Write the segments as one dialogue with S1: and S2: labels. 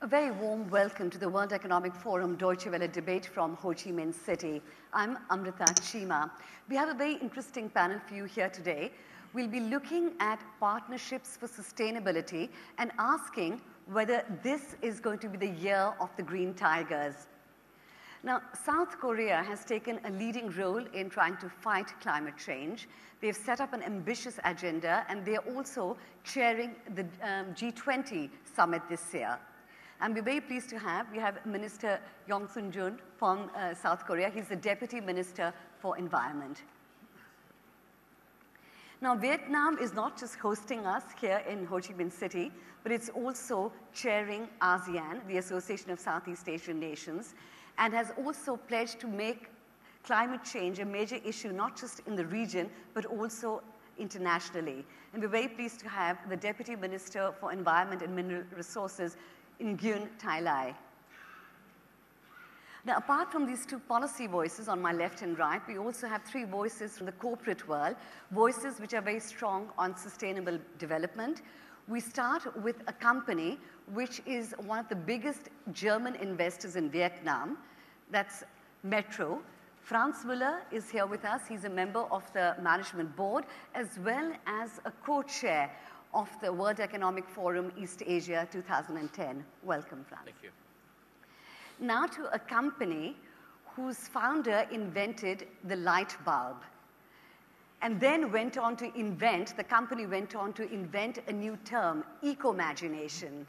S1: A very warm welcome to the World Economic Forum Deutsche Welle debate from Ho Chi Minh City. I'm Amrita Cheema. We have a very interesting panel for you here today. We'll be looking at partnerships for sustainability and asking whether this is going to be the year of the green tigers. Now, South Korea has taken a leading role in trying to fight climate change. They've set up an ambitious agenda, and they're also chairing the G20 summit this year. And we're very pleased to have Minister Jong-Soo from South Korea. He's the Deputy Minister for Environment. Now, Vietnam is not just hosting us here in Ho Chi Minh City, but it's also chairing ASEAN, the Association of Southeast Asian Nations, and has also pledged to make climate change a major issue, not just in the region, but also internationally. And we're very pleased to have the Deputy Minister for Environment and Mineral Resources, Nguyen. Now, apart from these two policy voices on my left and right, we also have three voices from the corporate world, voices which are very strong on sustainable development. We start with a company which is one of the biggest German investors in Vietnam. That's Metro. Frans Muller is here with us. He's a member of the management board, as well as a co-chair of the World Economic Forum East Asia 2010. Welcome, Frans.
S2: Thank you.
S1: Now to a company whose founder invented the light bulb, and then went on to invent, the company went on to invent a new term, Ecomagination.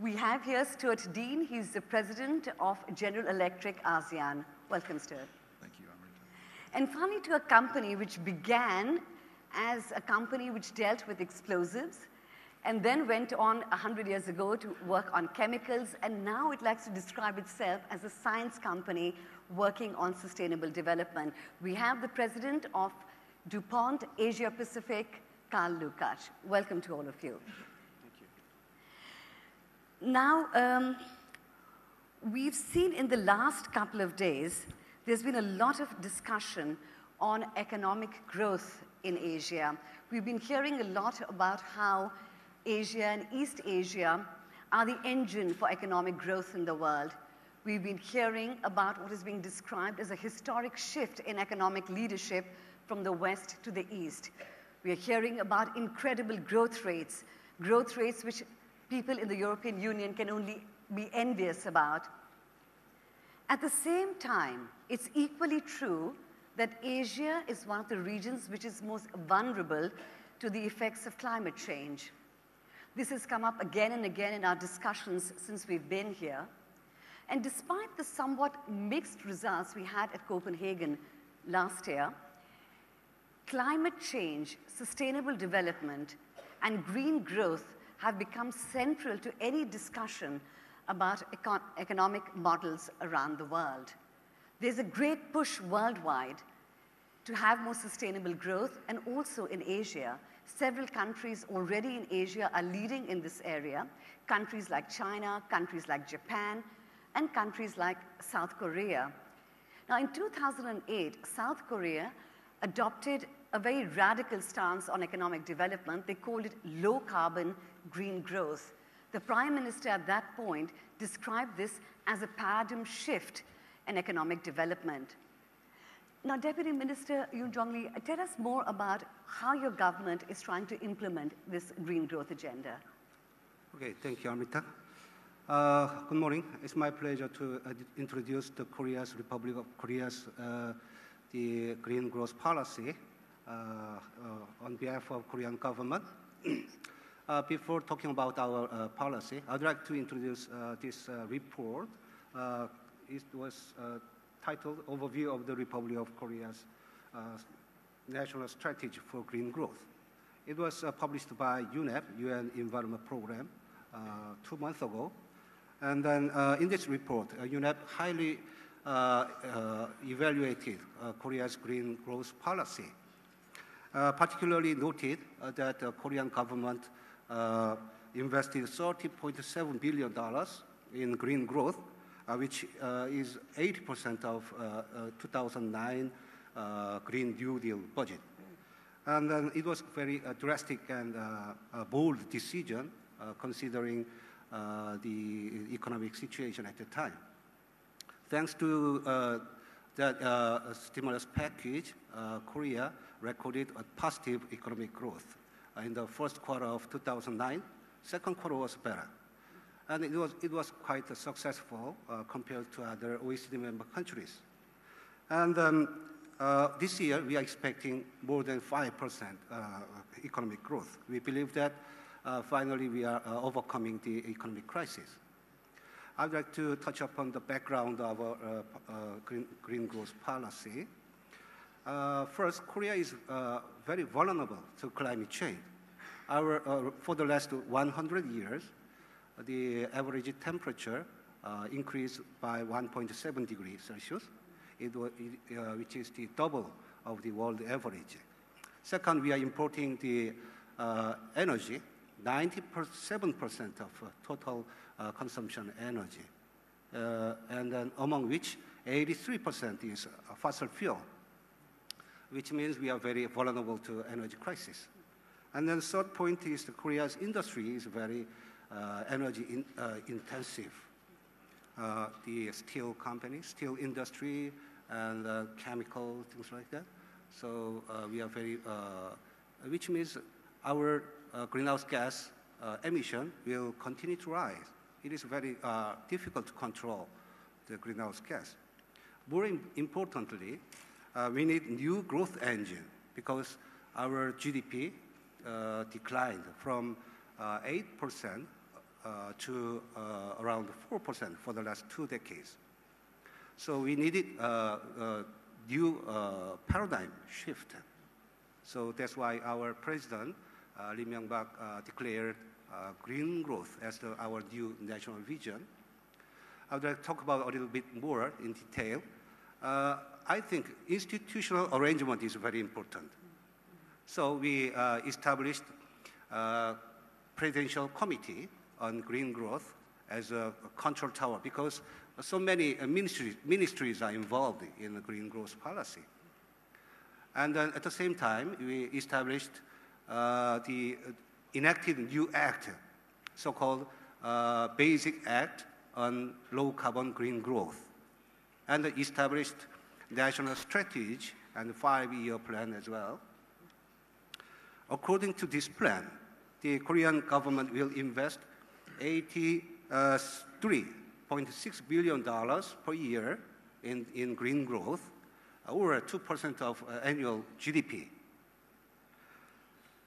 S1: We have here Stuart Dean. He's the president of General Electric ASEAN. Welcome, Stuart.
S3: Thank you, Amrita.
S1: And finally, to a company which began as a company which dealt with explosives, and then went on 100 years ago to work on chemicals, and now it likes to describe itself as a science company working on sustainable development. We have the president of DuPont Asia Pacific, Lukach. Welcome to all of you.
S3: Thank you.
S1: Now, we've seen in the last couple of days, there's been a lot of discussion on economic growth in Asia. We've been hearing a lot about how Asia and East Asia are the engine for economic growth in the world. We've been hearing about what is being described as a historic shift in economic leadership from the West to the East. We are hearing about incredible growth rates which people in the European Union can only be envious about. At the same time, it's equally true that Asia is one of the regions which is most vulnerable to the effects of climate change. This has come up again and again in our discussions since we've been here. And despite the somewhat mixed results we had at Copenhagen last year, climate change, sustainable development, and green growth have become central to any discussion about economic models around the world. There's a great push worldwide to have more sustainable growth, and also in Asia. Several countries already in Asia are leading in this area, countries like China, countries like Japan, and countries like South Korea. Now, in 2008, South Korea adopted a very radical stance on economic development. They called it low-carbon green growth. The Prime Minister at that point described this as a paradigm shift in economic development. Now, Deputy Minister Yoon Jong-lee, tell us more about how your government is trying to implement this green growth agenda.
S3: Okay, thank you, Amrita. Good morning. It's my pleasure to introduce the Republic of Korea's the green growth policy on behalf of Korean government. Before talking about our policy, I'd like to introduce this report. It was titled Overview of the Republic of Korea's National Strategy for Green Growth. It was published by UNEP, UN Environment Program, 2 months ago. And then in this report, UNEP highly evaluated Korea's green growth policy. Particularly noted that the Korean government invested $30.7 billion in green growth, which is 80% of 2009 Green New Deal budget. And then it was very drastic and bold decision, considering the economic situation at the time. Thanks to that stimulus package, Korea recorded a positive economic growth. In the first quarter of 2009, second quarter was better. And it was quite successful compared to other OECD member countries. And this year, we are expecting more than 5% economic growth. We believe that finally we are overcoming the economic crisis. I'd like to touch upon the background of our green growth policy. First, Korea is very vulnerable to climate change. For the last 100 years, the average temperature increased by 1.7 degrees Celsius, which is the double of the world average. Second, we are importing the energy, 97% of total consumption energy, and then among which 83% is fossil fuel, which means we are very vulnerable to energy crisis. And then third point is Korea's industry is very energy intensive. The steel company, steel industry, and chemical, things like that. So we are very, which means our greenhouse gas emission will continue to rise. It is very difficult to control the greenhouse gas. More importantly, we need new growth engine because our GDP declined from 8% to around 4% for the last 2 decades. So we needed a new paradigm shift. So that's why our president, Lee Myung-bak, declared green growth as our new national vision. I would like to talk about a little bit more in detail. I think institutional arrangement is very important. So we established a presidential committee on green growth as a control tower because so many ministries are involved in the green growth policy. And then at the same time, we established enacted new act, so-called Basic Act on Low Carbon Green Growth, and established national strategy and 5-year plan as well. According to this plan, the Korean government will invest $83.6 billion per year in green growth, or 2% of annual GDP.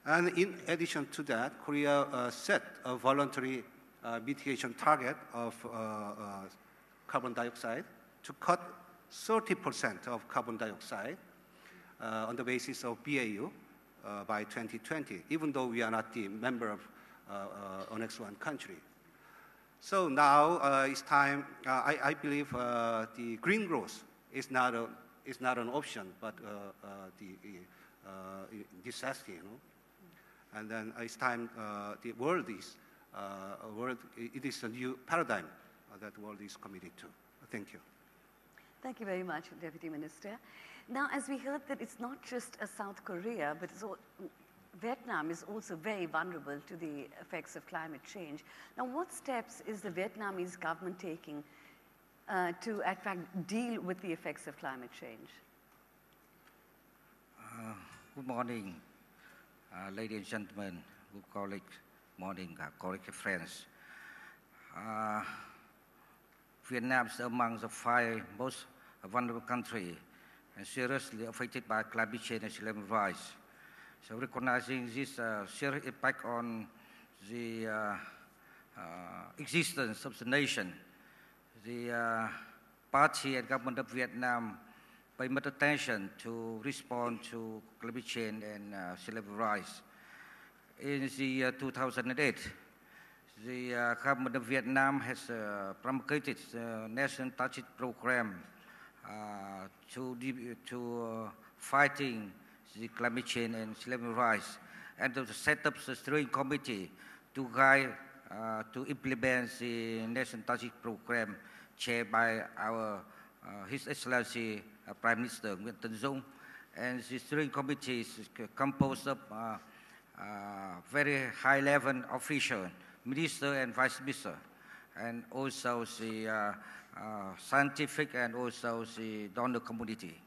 S3: And in addition to that, Korea set a voluntary mitigation target of carbon dioxide to cut 30% of carbon dioxide on the basis of BAU by 2020, even though we are not the member of Annex 1 country. So now it's time, I believe the green growth is not an option, but the necessity, you know. And then it's time the world is, it is a new paradigm that the world is committed to. Thank you.
S1: Thank you very much, Deputy Minister. Now, as we heard that it's not just South Korea, but Vietnam is also very vulnerable to the effects of climate change. Now, what steps is the Vietnamese government taking to, in fact, deal with the effects of climate change?
S2: Good morning, ladies and gentlemen, good colleagues, morning, colleague friends. Vietnam is among the 5 most vulnerable countries and seriously affected by climate change and sea level rise. So recognizing this serious impact on the existence of the nation, the party and government of Vietnam pay much attention to respond to climate change and sea level rise. In the year 2008, the government of Vietnam has promulgated the National Target Program to fighting the climate change and sea level rise, and to set up the steering committee to guide to implement the National Target Program chaired by our His Excellency Prime Minister Nguyen. And the steering committee is composed of very high-level officials, minister and vice minister, and also the scientific and also the donor community.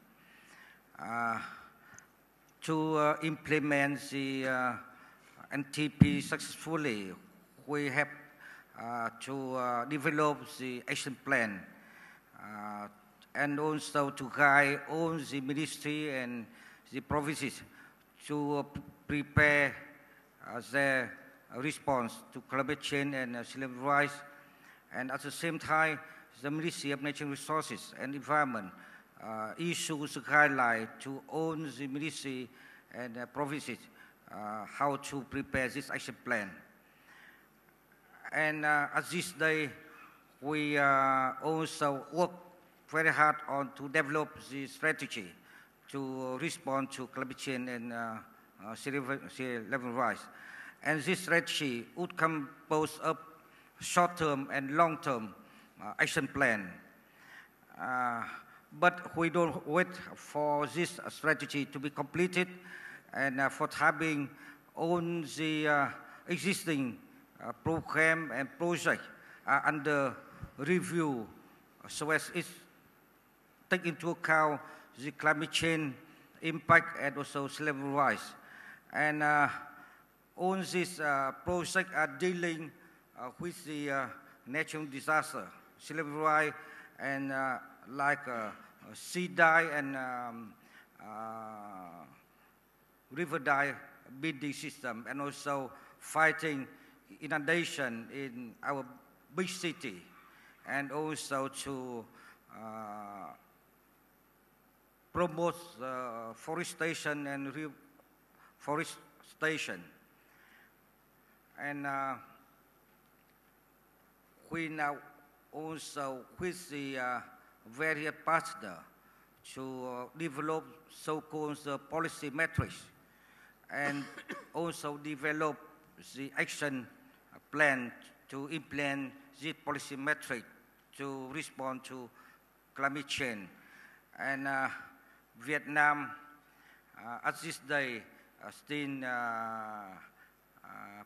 S2: To implement the NTP successfully, we have to develop the action plan and also to guide all the ministry and the provinces to prepare their response to climate change and sea level rise. And at the same time, the Ministry of Natural Resources and Environment issues a guideline to all the ministry and provinces how to prepare this action plan. And at this day, we also work very hard on to develop the strategy to respond to climate change and sea level rise. And this strategy would compose of short-term and long-term action plan. But we don't wait for this strategy to be completed and for having all the existing program and project under review so as it take into account the climate change impact and also sea level rise. And all these projects are dealing with the natural disaster, sea level rise, and like sea dye and river dye building system, and also fighting inundation in our big city, and also to promote forestation and reforestation. And we now also with the various partners to develop so-called policy metrics and also develop the action plan to implement this policy metric to respond to climate change. And Vietnam, at this day, still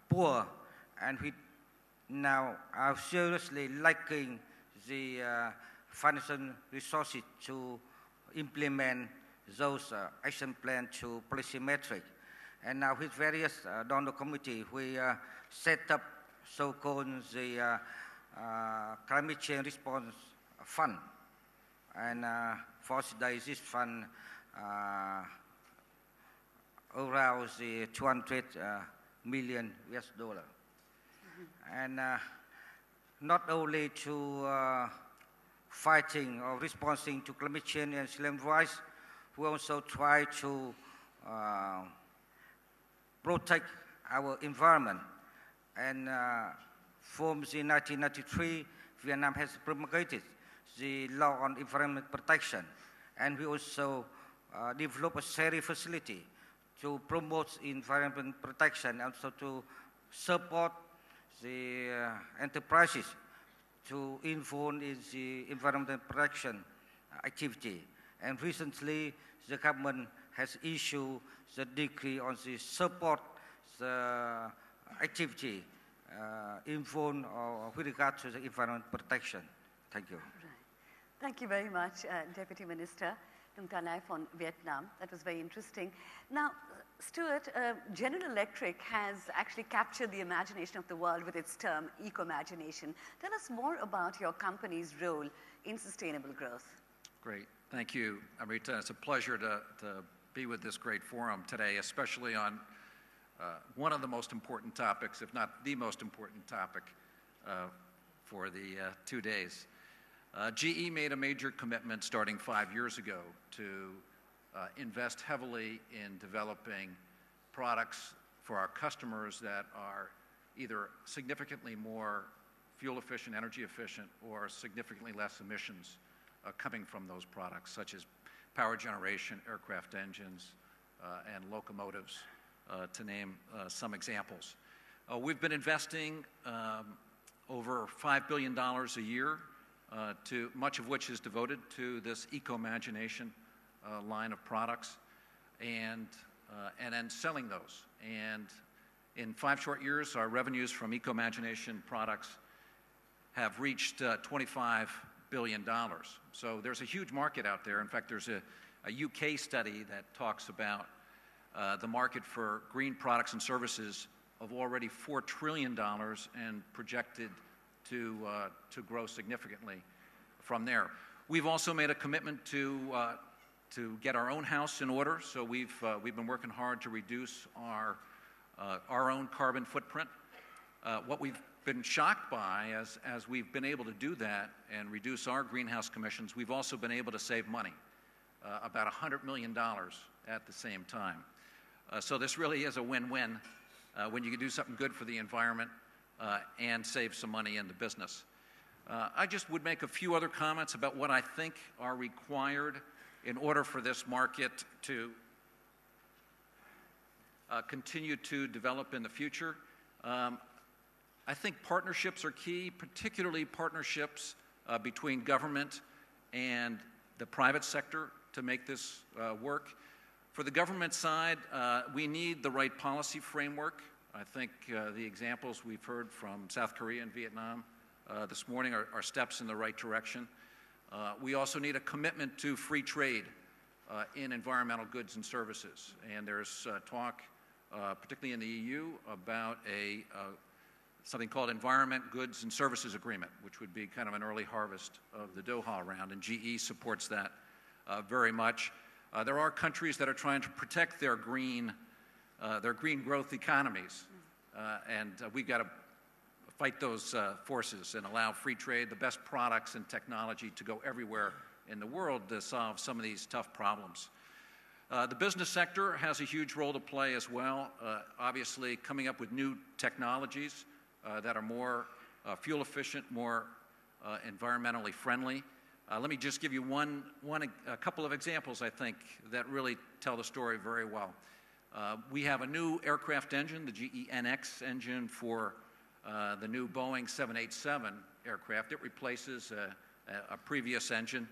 S2: poor, and we now are seriously lacking the financial resources to implement those action plans to policy metrics. And now with various donor committee, we set up so-called the climate change response fund. And for today, this fund around the 200 million US dollar. And not only to fighting or responding to climate change and sea level rise, we also try to protect our environment. And from the 1993, Vietnam has promulgated the law on environment protection. And we also developed a sharing facility to promote environment protection and also to support the enterprises to involve in the environmental protection activity. And recently, the government has issued the decree on the support the activity involved or with regard to the environment protection. Thank you.
S1: Right. Thank you very much, Deputy Minister Nung Tan Lai from Vietnam. That was very interesting. Now, Stuart, General Electric has actually captured the imagination of the world with its term, Ecomagination. Tell us more about your company's role in sustainable growth.
S4: Great. Thank you, Amrita. It's a pleasure to be with this great forum today, especially on one of the most important topics, if not the most important topic for the 2 days. GE made a major commitment starting 5 years ago to invest heavily in developing products for our customers that are either significantly more fuel efficient, energy efficient, or significantly less emissions coming from those products, such as power generation, aircraft engines, and locomotives, to name some examples. We've been investing over $5 billion a year, to much of which is devoted to this Ecomagination line of products, and then selling those. And In 5 short years, our revenues from Ecomagination products have reached $25 billion. So there's a huge market out there. In fact, there's a UK study that talks about the market for green products and services of already $4 trillion and projected to grow significantly from there. We've also made a commitment to get our own house in order. So we've been working hard to reduce our own carbon footprint. What we've been shocked by as we've been able to do that and reduce our greenhouse emissions, we've also been able to save money, about $100 million at the same time. So this really is a win-win when you can do something good for the environment and save some money in the business. I just would make a few other comments about what I think are required in order for this market to continue to develop in the future. I think partnerships are key, particularly partnerships between government and the private sector to make this work. For the government side, we need the right policy framework. I think the examples we've heard from South Korea and Vietnam this morning are steps in the right direction. We also need a commitment to free trade in environmental goods and services. And there's talk, particularly in the EU, about something called Environment, Goods and Services Agreement, which would be kind of an early harvest of the Doha round, and GE supports that very much. There are countries that are trying to protect their green growth economies, and we've got to fight those forces and allow free trade, the best products and technology to go everywhere in the world to solve some of these tough problems. The business sector has a huge role to play as well, obviously coming up with new technologies that are more fuel efficient, more environmentally friendly. Let me just give you a couple of examples, I think, that really tell the story very well. We have a new aircraft engine, the GE NX engine for the new Boeing 787 aircraft. It replaces a previous engine.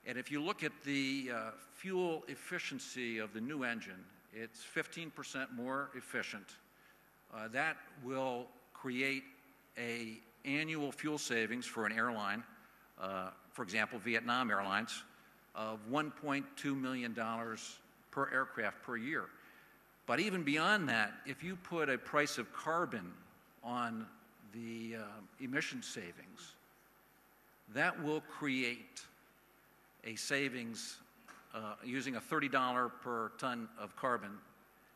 S4: And if you look at the fuel efficiency of the new engine, it's 15% more efficient. That will create an annual fuel savings for an airline, for example, Vietnam Airlines, of $1.2 million per aircraft per year. But even beyond that, if you put a price of carbon on the emission savings, that will create a savings using a $30 per ton of carbon.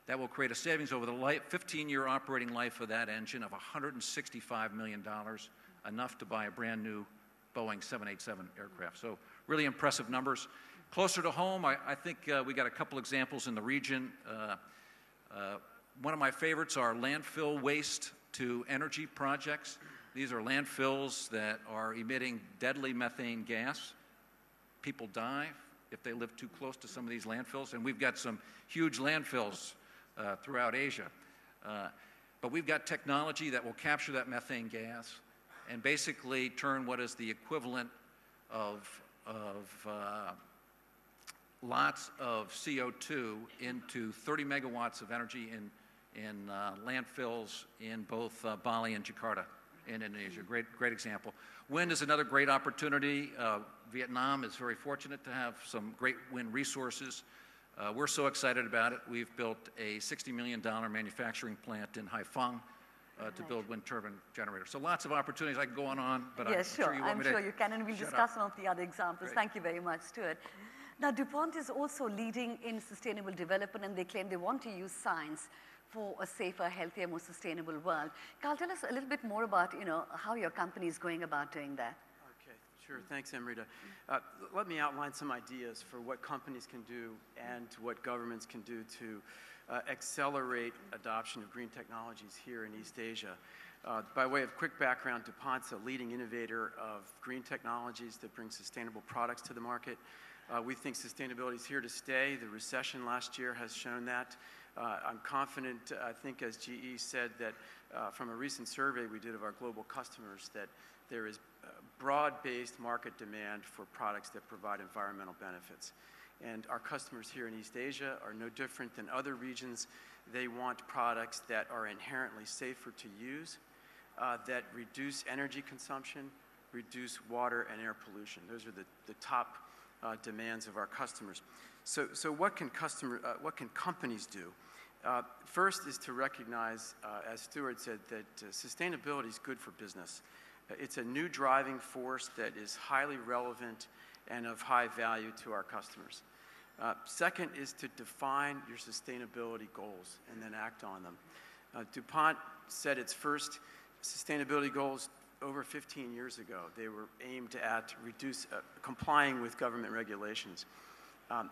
S4: That will create a savings over the 15-year operating life of that engine of $165 million, enough to buy a brand new Boeing 787 aircraft. So really impressive numbers. Closer to home, I think we got a couple examples in the region. One of my favorites are landfill waste to energy projects. These are landfills that are emitting deadly methane gas. People die if they live too close to some of these landfills, and we've got some huge landfills throughout Asia. But we've got technology that will capture that methane gas and basically turn what is the equivalent of lots of CO2 into 30 megawatts of energy in landfills in both Bali and Jakarta in Indonesia. Great example. Wind is another great opportunity. Vietnam is very fortunate to have some great wind resources. We're so excited about it. We've built a $60 million manufacturing plant in Haiphong to build wind turbine generators. So lots of opportunities. I can go on, but
S1: yes,
S4: I'm sure you want me to.
S1: I'm sure you can, and we'll discuss some of the other examples.
S4: Great.
S1: Thank you very much, Stuart. Now, DuPont is also leading in sustainable development, and they claim they want to use science for a safer, healthier, more sustainable world. Carl, tell us a little bit more about, how your company is going about doing that.
S5: Okay, sure. Thanks, Amrita. Let me outline some ideas for what companies can do and what governments can do to accelerate adoption of green technologies here in East Asia. By way of quick background, DuPont's a leading innovator of green technologies that bring sustainable products to the market. We think sustainability is here to stay. The recession last year has shown that. I'm confident, I think as GE said, that from a recent survey we did of our global customers, that there is broad-based market demand for products that provide environmental benefits. And our customers here in East Asia are no different than other regions. They want products that are inherently safer to use, that reduce energy consumption, reduce water and air pollution. Those are the top demands of our customers. So what can companies do? First is to recognize, as Stuart said, that sustainability is good for business. It's a new driving force that is highly relevant and of high value to our customers. Second is to define your sustainability goals and then act on them. DuPont set its first sustainability goals over 15 years ago. They were aimed at complying with government regulations.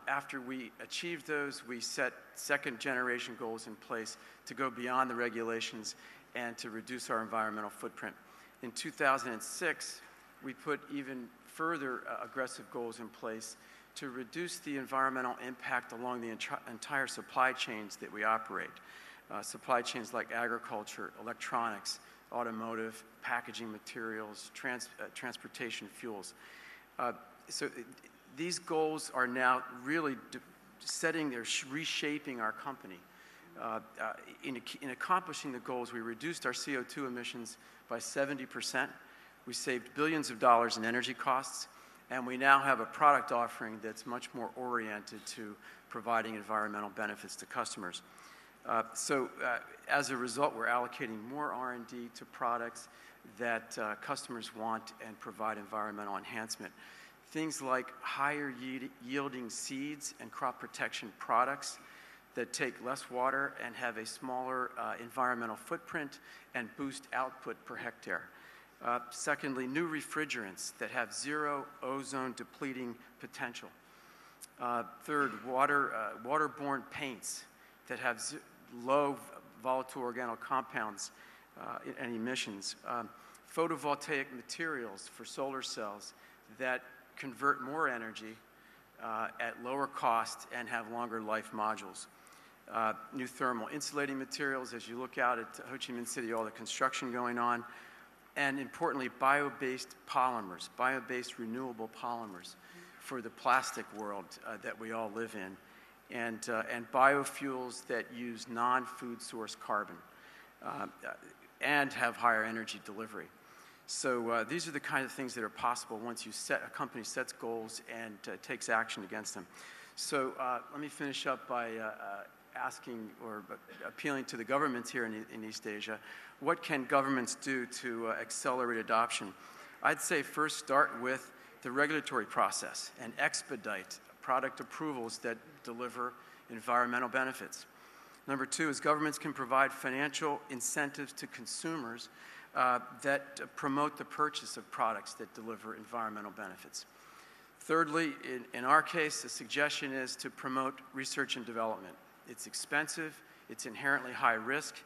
S5: After we achieved those, we set second-generation goals in place to go beyond the regulations and to reduce our environmental footprint. In 2006, we put even further aggressive goals in place to reduce the environmental impact along the entire supply chains that we operate. Supply chains like agriculture, electronics, automotive, packaging materials, transportation fuels. So these goals are now really reshaping our company. In accomplishing the goals, we reduced our CO2 emissions by 70%. We saved billions of dollars in energy costs, and we now have a product offering that's much more oriented to providing environmental benefits to customers. As a result, we're allocating more R&D to products that customers want and provide environmental enhancement. Things like higher yielding seeds and crop protection products that take less water and have a smaller environmental footprint and boost output per hectare. Secondly, new refrigerants that have zero ozone depleting potential. Third, waterborne paints that have low volatile organic compounds and emissions. Photovoltaic materials for solar cells that convert more energy at lower cost and have longer life modules. New thermal insulating materials as you look out at Ho Chi Minh City, all the construction going on. And importantly, bio-based polymers, bio-based renewable polymers for the plastic world that we all live in. And biofuels that use non-food source carbon and have higher energy delivery. So these are the kind of things that are possible once a company sets goals and takes action against them. So let me finish up by asking or appealing to the governments here in East Asia. What can governments do to accelerate adoption? I'd say first start with the regulatory process and expedite product approvals that deliver environmental benefits. Number two is governments can provide financial incentives to consumers that promote the purchase of products that deliver environmental benefits. Thirdly, in our case, the suggestion is to promote research and development. It's expensive, it's inherently high risk.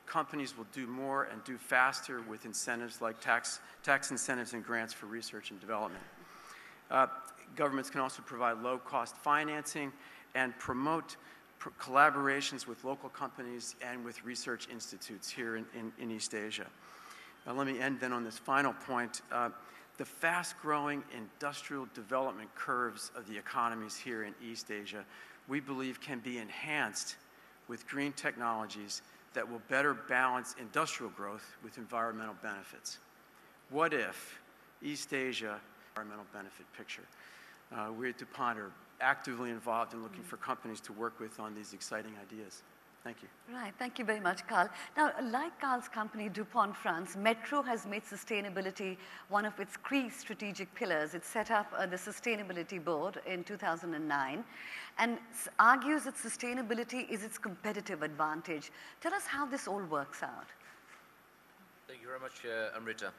S5: Companies will do more and do faster with incentives like tax incentives and grants for research and development. Governments can also provide low-cost financing and promote collaborations with local companies and with research institutes here in East Asia. Let me end then on this final point. The fast-growing industrial development curves of the economies here in East Asia, we believe can be enhanced with green technologies that will better balance industrial growth with environmental benefits. What if East Asia environmental benefit picture? We at DuPont are actively involved in looking for companies to work with on these exciting ideas. Thank you.
S1: Right, thank you very much, Carl. Now, like Carl's company, DuPont France, Metro has made sustainability one of its key strategic pillars. It set up the Sustainability Board in 2009 and argues that sustainability is its competitive advantage. Tell us how this all works out.
S6: Thank you very much, Amrita.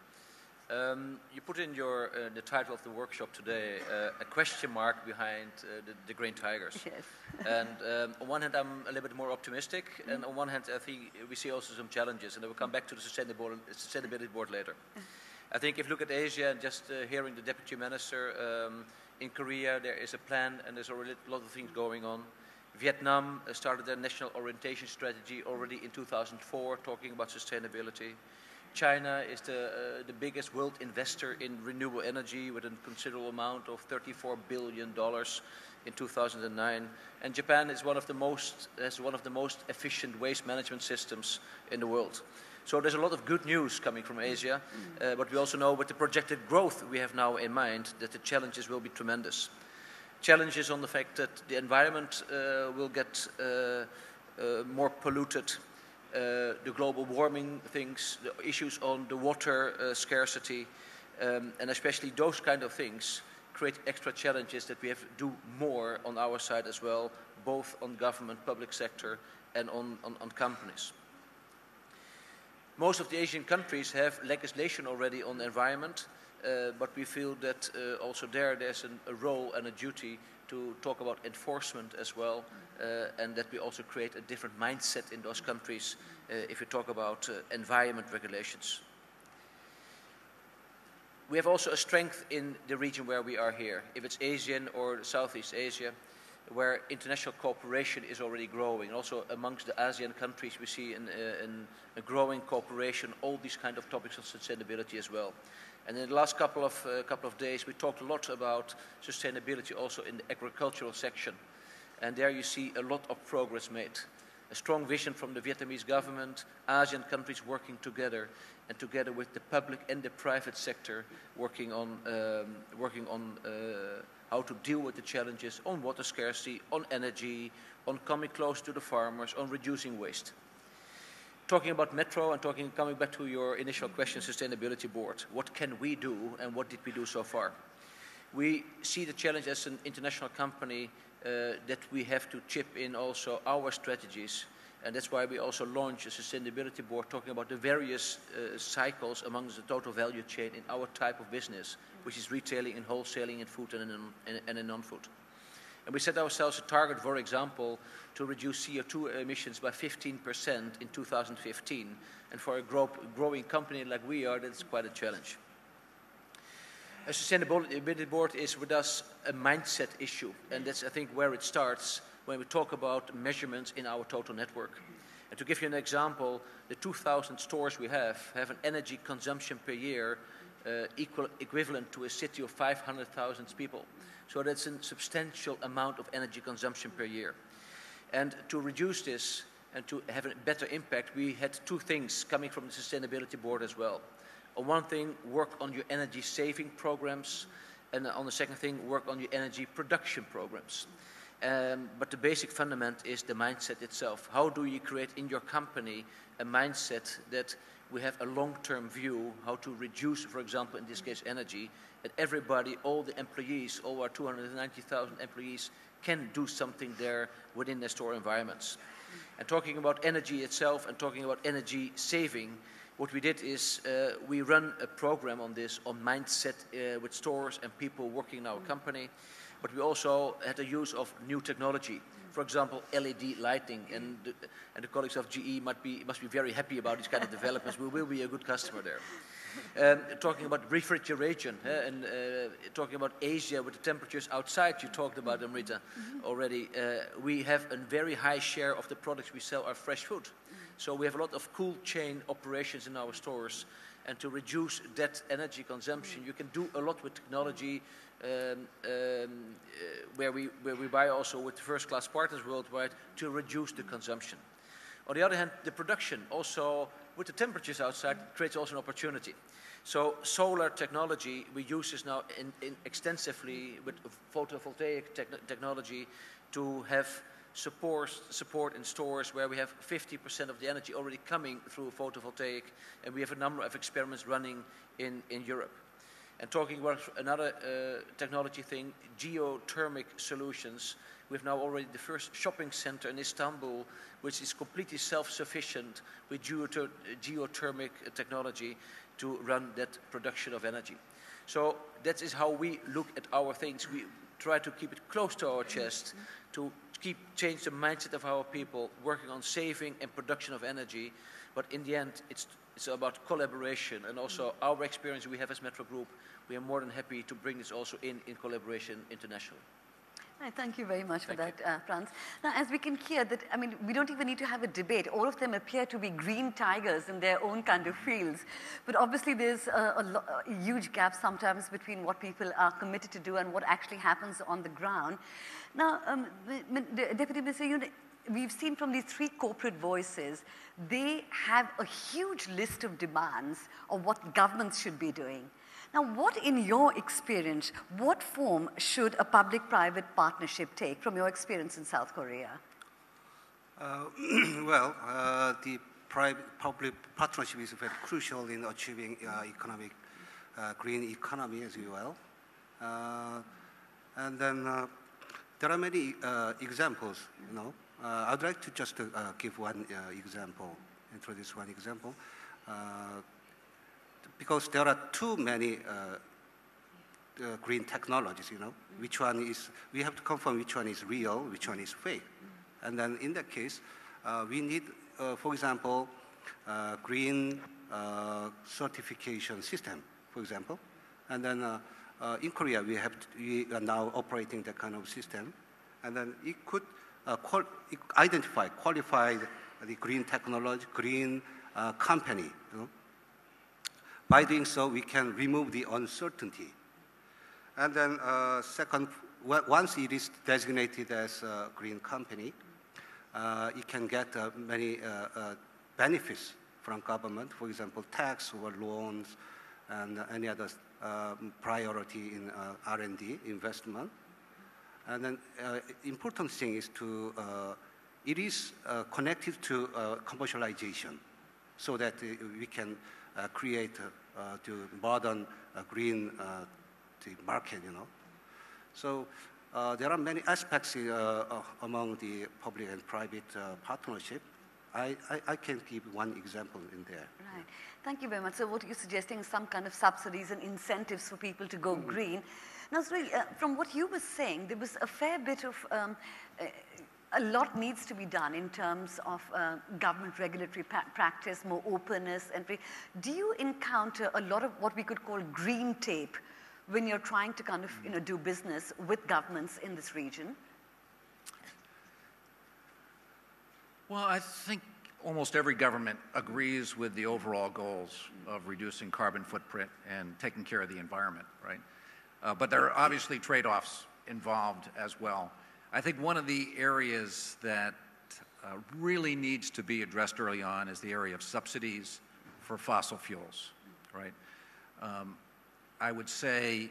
S6: You put in the title of the workshop today a question mark behind the green tigers.
S1: Yes.
S6: And on one hand, I'm a little bit more optimistic, and on one hand, I think we see also some challenges, and I will come back to the Sustainability Board later. I think if you look at Asia, and just hearing the Deputy Minister, in Korea there is a plan, and there's already a lot of things going on. Vietnam started their national orientation strategy already in 2004, talking about sustainability. China is the biggest world investor in renewable energy with a considerable amount of $34 billion in 2009. And Japan is has one of the most efficient waste management systems in the world. So there's a lot of good news coming from Asia, but we also know with the projected growth we have now in mind that the challenges will be tremendous. Challenges on the fact that the environment will get more polluted, the global warming things, the issues on the water scarcity, and especially those kind of things create extra challenges that we have to do more on our side as well, both on government, public sector, and on companies. Most of the Asian countries have legislation already on the environment, but we feel that also there's a role and a duty to talk about enforcement as well, and that we also create a different mindset in those countries if we talk about environment regulations. We have also a strength in the region where we are here, if it's ASEAN or Southeast Asia, where international cooperation is already growing. Also amongst the ASEAN countries we see a growing cooperation, all these kind of topics of sustainability as well. And in the last couple of days we talked a lot about sustainability also in the agricultural section. And there you see a lot of progress made. A strong vision from the Vietnamese government, ASEAN countries working together, and together with the public and the private sector working on how to deal with the challenges on water scarcity, on energy, on coming close to the farmers, on reducing waste. Talking about Metro and coming back to your initial question, Sustainability Board, what can we do and what did we do so far? We see the challenge as an international company that we have to chip in also our strategies, and that's why we also launched a Sustainability Board talking about the various cycles amongst the total value chain in our type of business, which is retailing and wholesaling in food and in non-food. And we set ourselves a target, for example, to reduce CO2 emissions by 15% in 2015. And for a growing company like we are, that's quite a challenge. A Sustainability Board is with us a mindset issue, and that's, I think, where it starts when we talk about measurements in our total network. And to give you an example, the 2,000 stores we have an energy consumption per year equivalent to a city of 500,000 people. So that's a substantial amount of energy consumption per year. And to reduce this and to have a better impact, we had two things coming from the Sustainability Board as well. On one thing, work on your energy saving programs, and on the second thing, work on your energy production programs. But the basic fundament is the mindset itself. How do you create in your company a mindset that we have a long-term view, how to reduce, for example, in this case, energy, and everybody, all the employees, all our 290,000 employees, can do something there within their store environments. And talking about energy itself and talking about energy saving, what we did is we run a program on this, on mindset with stores and people working in our company, but we also had the use of new technology. For example, LED lighting, and the colleagues of GE must be very happy about these kind of developments. We will be a good customer there. Talking about refrigeration, and talking about Asia with the temperatures outside, you talked about, Amrita, already. We have a very high share of the products we sell are fresh food. So we have a lot of cold chain operations in our stores. And to reduce that energy consumption, you can do a lot with technology, where we buy also with first-class partners worldwide to reduce the consumption. On the other hand, the production also with the temperatures outside creates also an opportunity. So solar technology we use this now extensively with photovoltaic technology to have support in stores where we have 50% of the energy already coming through photovoltaic, and we have a number of experiments running in Europe. And talking about another technology thing, geothermic solutions. We have now already the first shopping center in Istanbul, which is completely self-sufficient with geothermic technology to run that production of energy. So that is how we look at our things. We try to keep it close to our chest, to change the mindset of our people, working on saving and production of energy. But in the end, it's about collaboration, and also our experience we have as Metro Group. We are more than happy to bring this also in collaboration internationally.
S1: Thank you very much for that, Frans. Now, as we can hear, that I mean, we don't even need to have a debate. All of them appear to be green tigers in their own kind of fields. But obviously, there's a huge gap sometimes between what people are committed to do and what actually happens on the ground. Now, Deputy Minister, we've seen from these three corporate voices, they have a huge list of demands of what governments should be doing. Now, what, in your experience, what form should a public-private partnership take from your experience in South Korea?
S3: The private-public partnership is very crucial in achieving green economy as well. And then there are many examples, I'd like to just give one example, introduce one example. Because there are too many green technologies, which one is, we have to confirm which one is real, which one is fake. And then in that case, we need, for example, green certification system, for example. And then in Korea, we are now operating that kind of system. And then it could qualify the green technology, green company, By doing so, we can remove the uncertainty. And then second, once it is designated as a green company, it can get many benefits from government, for example, tax or loans and any other priority in R&D investment. And then important thing is it is connected to commercialization so that we can create to modern green market, So there are many aspects among the public and private partnership. I can give one example in there.
S1: Right. Thank you very much. So what you're suggesting is some kind of subsidies and incentives for people to go green. Now, from what you were saying, there was a fair bit of a lot needs to be done in terms of government regulatory practice, more openness. And do you encounter a lot of what we could call green tape when you're trying to kind of do business with governments in this region?
S4: Well, I think almost every government agrees with the overall goals of reducing carbon footprint and taking care of the environment, right? But there are obviously trade-offs involved as well. I think one of the areas that really needs to be addressed early on is the area of subsidies for fossil fuels, right? I would say,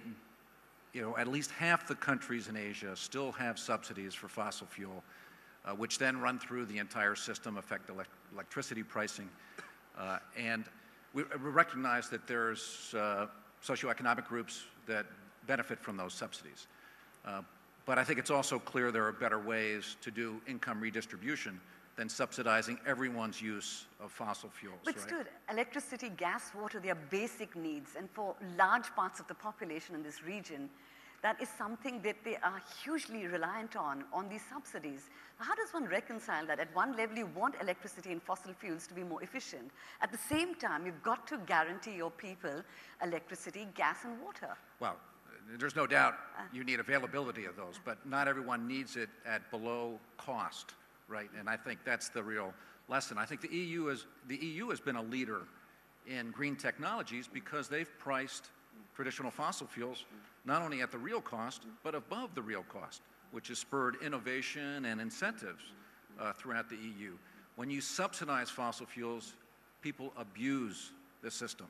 S4: at least half the countries in Asia still have subsidies for fossil fuel, which then run through the entire system, affect electricity pricing. And we recognize that there's socioeconomic groups that benefit from those subsidies. But I think it's also clear there are better ways to do income redistribution than subsidizing everyone's use of fossil fuels.
S1: But Stuart, electricity, gas, water, they are basic needs. And for large parts of the population in this region, that is something that they are hugely reliant on these subsidies. Now, how does one reconcile that? At one level, you want electricity and fossil fuels to be more efficient. At the same time, you've got to guarantee your people electricity, gas, and water.
S4: Well, there's no doubt you need availability of those, but not everyone needs it at below cost, right? And I think that's the real lesson. I think the EU has been a leader in green technologies because they've priced traditional fossil fuels not only at the real cost, but above the real cost, which has spurred innovation and incentives throughout the EU. When you subsidize fossil fuels, people abuse the system,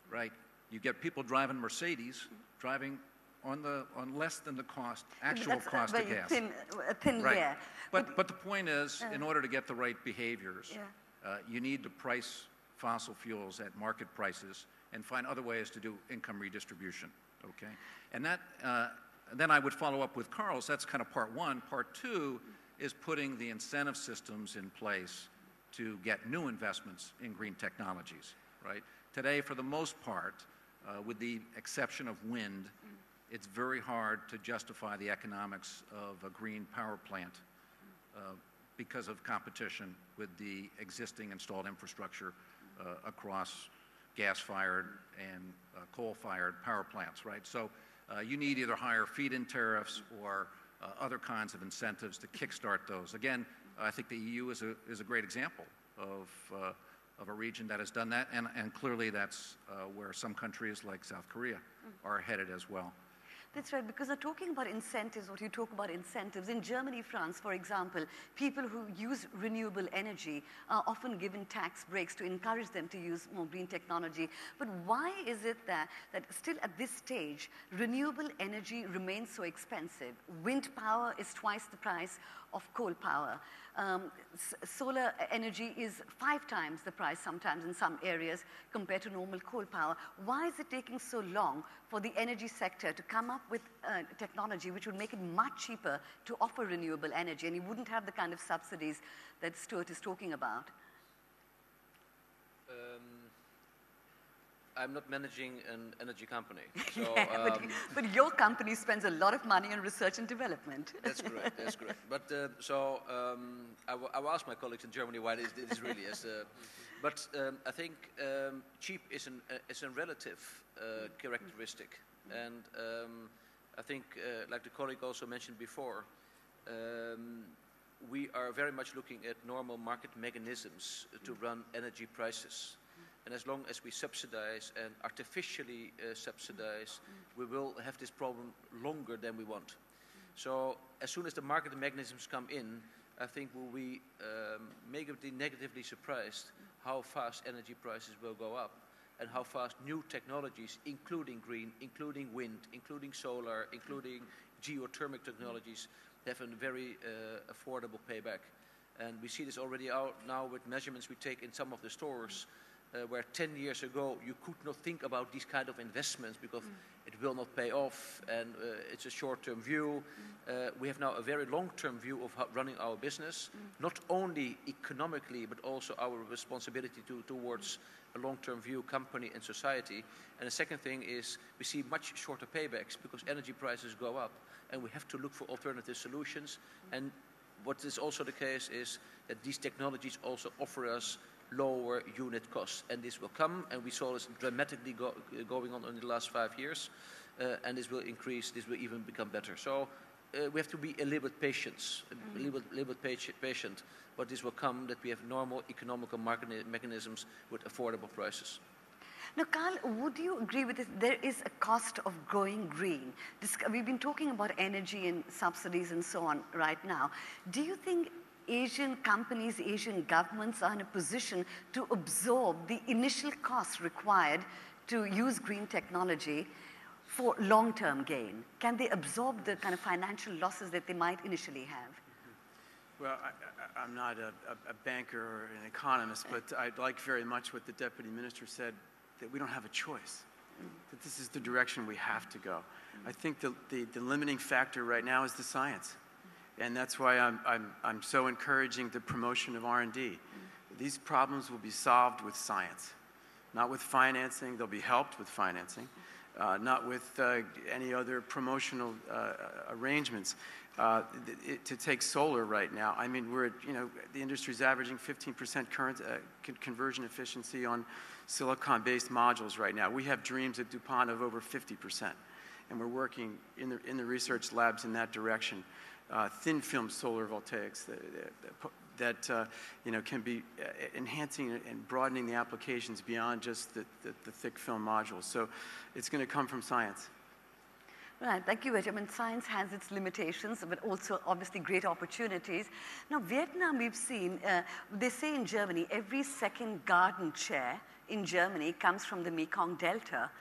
S4: right? You get people driving Mercedes, driving on less than the actual cost of gas.
S1: A thin
S4: right.
S1: layer.
S4: But the point is, in order to get the right behaviors, you need to price fossil fuels at market prices and find other ways to do income redistribution, okay? And that, then I would follow up with Carl's, that's kind of part one. Part two is putting the incentive systems in place to get new investments in green technologies, right? Today, for the most part, with the exception of wind, it's very hard to justify the economics of a green power plant because of competition with the existing installed infrastructure across gas-fired and coal-fired power plants, right? So you need either higher feed-in tariffs or other kinds of incentives to kickstart those. Again, I think the EU is a great example of a region that has done that, and clearly that's where some countries like South Korea are headed as well.
S1: That's right, because they're talking about incentives, what you talk about incentives. In Germany, France, for example, people who use renewable energy are often given tax breaks to encourage them to use more green technology. But why is it that still at this stage, renewable energy remains so expensive? Wind power is twice the price of coal power. Solar energy is 5 times the price sometimes in some areas compared to normal coal power. Why is it taking so long for the energy sector to come up with technology which would make it much cheaper to offer renewable energy, and you wouldn't have the kind of subsidies that Stuart is talking about?
S6: I'm not managing an energy company. So,
S1: yeah, but your company spends a lot of money on research and development.
S6: That's correct, that's correct. But I will ask my colleagues in Germany why this really is. But I think cheap is a relative characteristic. And I think, like the colleague also mentioned before, we are very much looking at normal market mechanisms to run energy prices. And as long as we subsidize and artificially subsidize, we will have this problem longer than we want. So as soon as the market mechanisms come in, I think we'll be negatively surprised how fast energy prices will go up and how fast new technologies, including green, including wind, including solar, including geothermal technologies, have a very affordable payback. And we see this already out now with measurements we take in some of the stores, where 10 years ago you could not think about these kind of investments because it will not pay off and it's a short-term view. We have now a very long-term view of running our business, not only economically but also our responsibility towards a long-term view, company and society. And the second thing is we see much shorter paybacks because energy prices go up and we have to look for alternative solutions. And what is also the case is that these technologies also offer us lower unit costs, and this will come, and we saw this dramatically going on in the last 5 years, and this will increase, this will even become better. So we have to be a little bit patient, patient, but this will come, that we have normal economical market mechanisms with affordable prices.
S1: Now, Carl, would you agree with this? There is a cost of going green. We've been talking about energy and subsidies and so on right now. Do you think Asian companies, Asian governments are in a position to absorb the initial costs required to use green technology for long-term gain? Can they absorb the kind of financial losses that they might initially have?
S5: Well, I'm not a banker or an economist, but I like very much what the Deputy Minister said, that we don't have a choice, that this is the direction we have to go. I think the limiting factor right now is the science. And that's why I'm so encouraging the promotion of R&D. These problems will be solved with science, not with financing. They'll be helped with financing, not with any other promotional arrangements. To take solar right now, I mean, the industry's averaging 15% current conversion efficiency on silicon-based modules right now. We have dreams at DuPont of over 50%, and we're working in the research labs in that direction. Thin film solar voltaics that can be enhancing and broadening the applications beyond just the thick film modules. So it's going to come from science.
S1: Right, thank you, Rich. I mean, science has its limitations, but also obviously great opportunities. Now, Vietnam, we've seen, they say in Germany, every second garden chair in Germany comes from the Mekong Delta,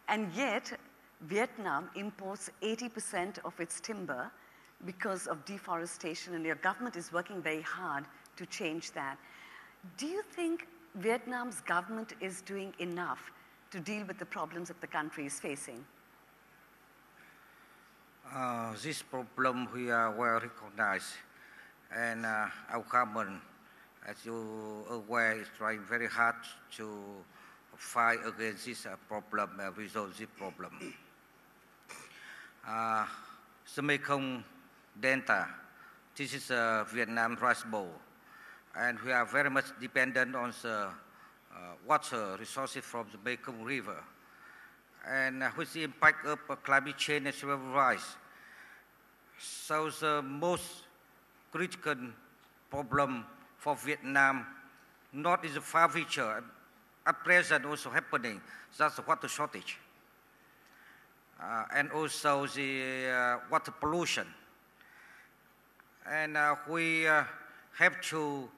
S1: and yet Vietnam imports 80% of its timber because of deforestation, and your government is working very hard to change that. Do you think Vietnam's government is doing enough to deal with the problems that the country is facing?
S2: This problem we are well recognized, and our government, as you are aware, is trying very hard to fight against this problem and resolve this problem. The Mekong Delta, this is a Vietnam rice bowl, and we are very much dependent on the water resources from the Mekong River. And with the impact of climate change and sea level rise, So the most critical problem for Vietnam, not in the far future, at present also happening, that's the water shortage. And also the water pollution. And we have to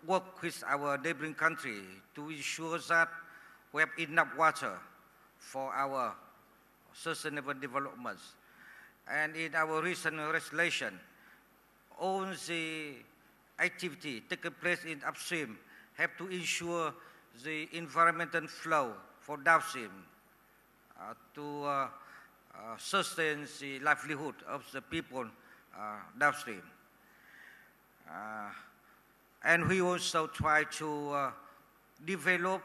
S2: work with our neighboring country to ensure that we have enough water for our sustainable developments. And in our recent legislation, all the activity taking place in upstream have to ensure the environmental flow for downstream to sustain the livelihood of the people downstream. And we also try to develop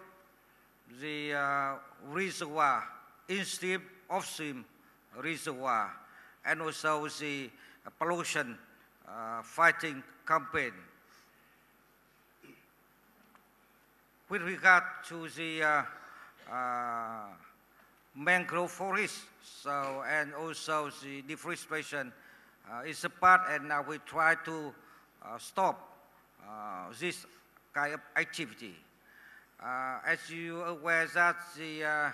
S2: the reservoir, in-stream, off-stream reservoir, and also the pollution fighting campaign. With regard to the mangrove forest, and also the deforestation is a part, and now we try to stop this kind of activity. As you are aware that the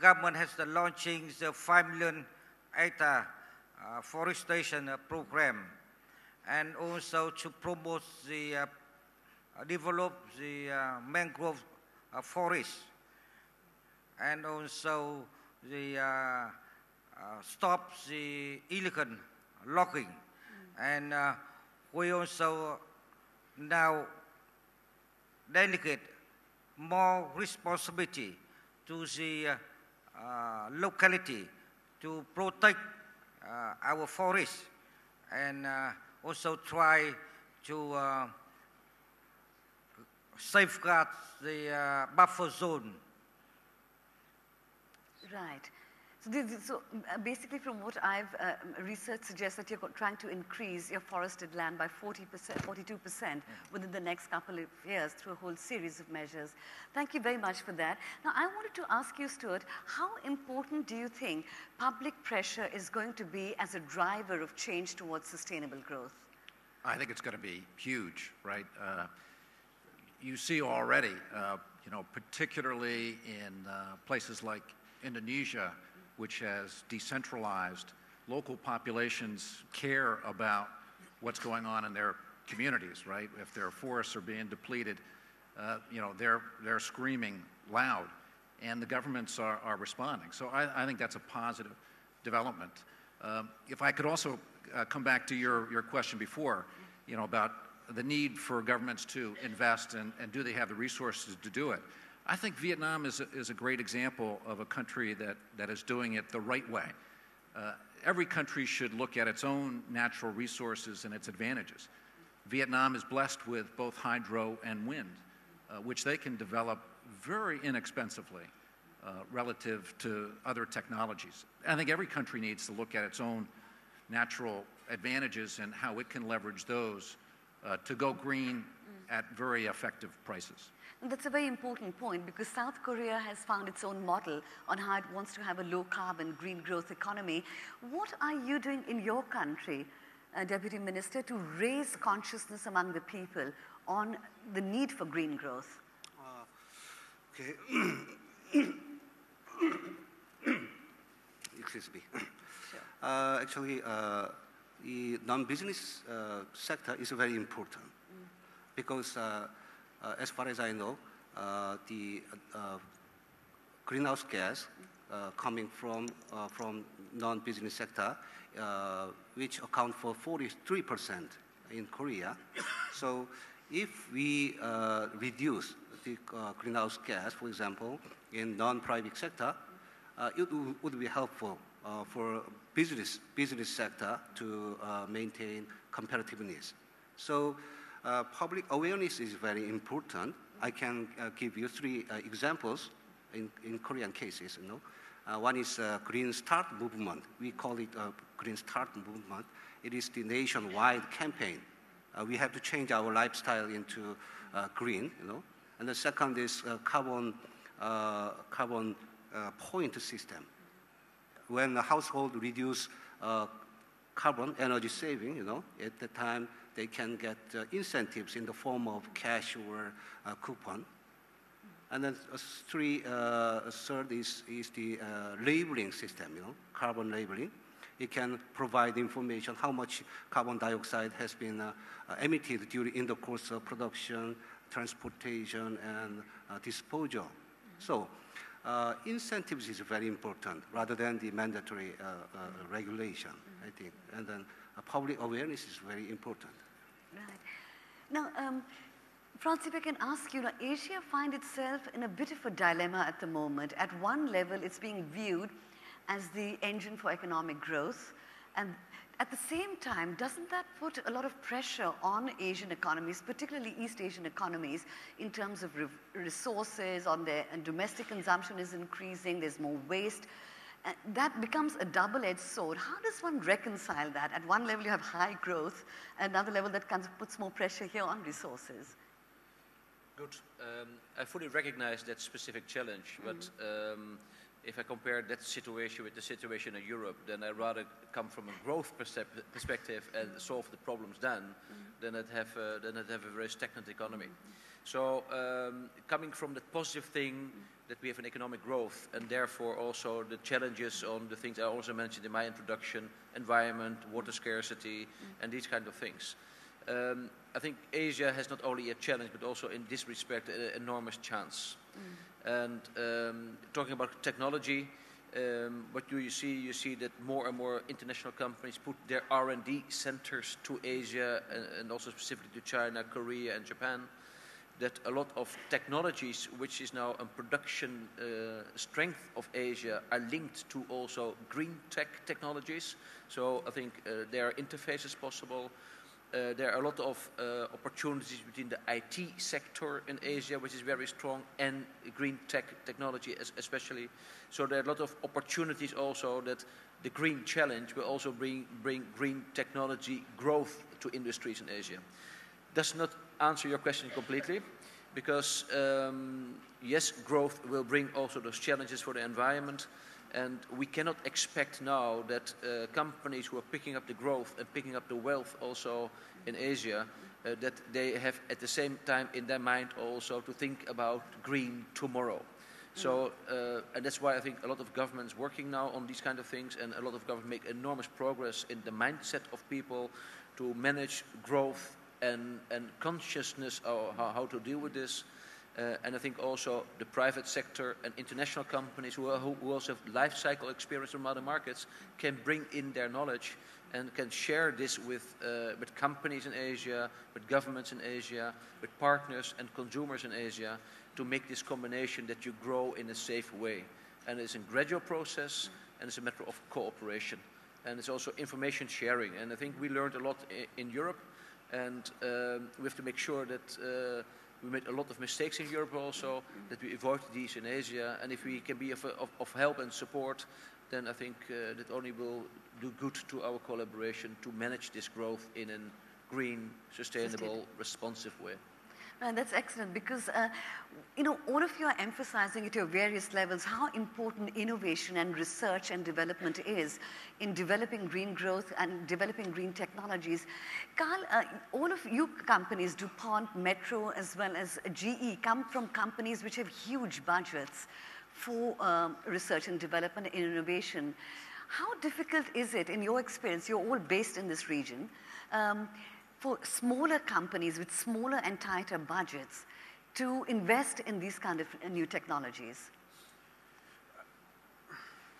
S2: government has the launching the 5 million hectare forestation program, and also to promote the develop the mangrove forest, and also the stop the illegal logging. And we also now delegate more responsibility to the locality to protect our forests, and also try to safeguard the buffer zone.
S1: Right. So basically from what I've research suggests that you're trying to increase your forested land by 40%, 42% within the next couple of years through a whole series of measures. Thank you very much for that. Now I wanted to ask you, Stuart, how important do you think public pressure is going to be as a driver of change towards sustainable growth?
S4: I think it's going to be huge, right? You see already, you know, particularly in places like Indonesia, which has decentralized, local populations care about what's going on in their communities, right? If their forests are being depleted, you know, they're screaming loud, and the governments are responding. So I think that's a positive development. If I could also come back to your question before, you know, about the need for governments to invest, and do they have the resources to do it? I think Vietnam is a great example of a country that is doing it the right way. Every country should look at its own natural resources and its advantages. Vietnam is blessed with both hydro and wind, which they can develop very inexpensively relative to other technologies. I think every country needs to look at its own natural advantages and how it can leverage those to go green at very effective prices.
S1: And that's a very important point, because South Korea has found its own model on how it wants to have a low-carbon, green growth economy. What are you doing in your country, Deputy Minister, to raise consciousness among the people on the need for green growth?
S3: Okay. Excuse me. Sure. Actually, the non-business sector is very important because as far as I know, the greenhouse gas coming from non-business sector, which account for 43% in Korea. So if we reduce the greenhouse gas, for example, in non-private sector, it would be helpful for business sector to maintain competitiveness. So public awareness is very important. I can give you 3 examples in Korean cases. You know, one is Green Start movement. We call it Green Start movement. It is the nationwide campaign. We have to change our lifestyle into green. You know, and the second is carbon point system. When the household reduce carbon energy saving, at the time they can get incentives in the form of cash or coupon. And then third is the labeling system, carbon labeling. It can provide information how much carbon dioxide has been emitted in the course of production, transportation, and disposal. So incentives is very important rather than the mandatory regulation, I think. And then public awareness is very important.
S1: Right. Now, Frans, if I can ask you, Asia finds itself in a bit of a dilemma at the moment. At one level, it's being viewed as the engine for economic growth. And at the same time, doesn't that put a lot of pressure on Asian economies, particularly East Asian economies, in terms of resources, and domestic consumption is increasing, there's more waste. That becomes a double-edged sword. How does one reconcile that? At one level, you have high growth, another level that kind of puts more pressure here on resources.
S6: Good. I fully recognize that specific challenge, but if I compare that situation with the situation in Europe, then I'd rather come from a growth perspective and solve the problems then, than I'd have a very stagnant economy. So coming from the positive thing that we have an economic growth, and therefore also the challenges on the things I also mentioned in my introduction, environment, water scarcity, and these kind of things. I think Asia has not only a challenge, but also in this respect an enormous chance. And talking about technology, what do you see? You see that more and more international companies put their R&D centers to Asia, and also specifically to China, Korea, and Japan. That a lot of technologies, which is now a production strength of Asia, are linked to also green tech technologies. So I think there are interfaces possible. There are a lot of opportunities between the IT sector in Asia, which is very strong, and green tech technology especially. So there are a lot of opportunities also that the green challenge will also bring green technology growth to industries in Asia. Does not answer your question completely, because yes, growth will bring also those challenges for the environment. And we cannot expect now that companies who are picking up the growth and picking up the wealth also in Asia, that they have at the same time in their mind also to think about green tomorrow. So, and that's why I think a lot of governments working now on these kind of things, and a lot of governments make enormous progress in the mindset of people to manage growth and consciousness of how to deal with this. And I think also the private sector and international companies who also have life cycle experience from other markets can bring in their knowledge and can share this with companies in Asia, with governments in Asia, with partners and consumers in Asia, to make this combination that you grow in a safe way. And it's a gradual process, and it's a matter of cooperation. And it's also information sharing. And I think we learned a lot in Europe, and we have to make sure that we made a lot of mistakes in Europe also, that we avoid these in Asia. And if we can be of help and support, then I think that only will do good to our collaboration to manage this growth in a green, sustainable, responsive way.
S1: That's excellent, because all of you are emphasizing at your various levels how important innovation and research and development is in developing green growth and developing green technologies. Carl, all of you companies, DuPont, Metro, as well as GE, come from companies which have huge budgets for research and development and innovation. How difficult is it, in your experience, you're all based in this region, for smaller companies with smaller and tighter budgets to invest in these kind of new technologies?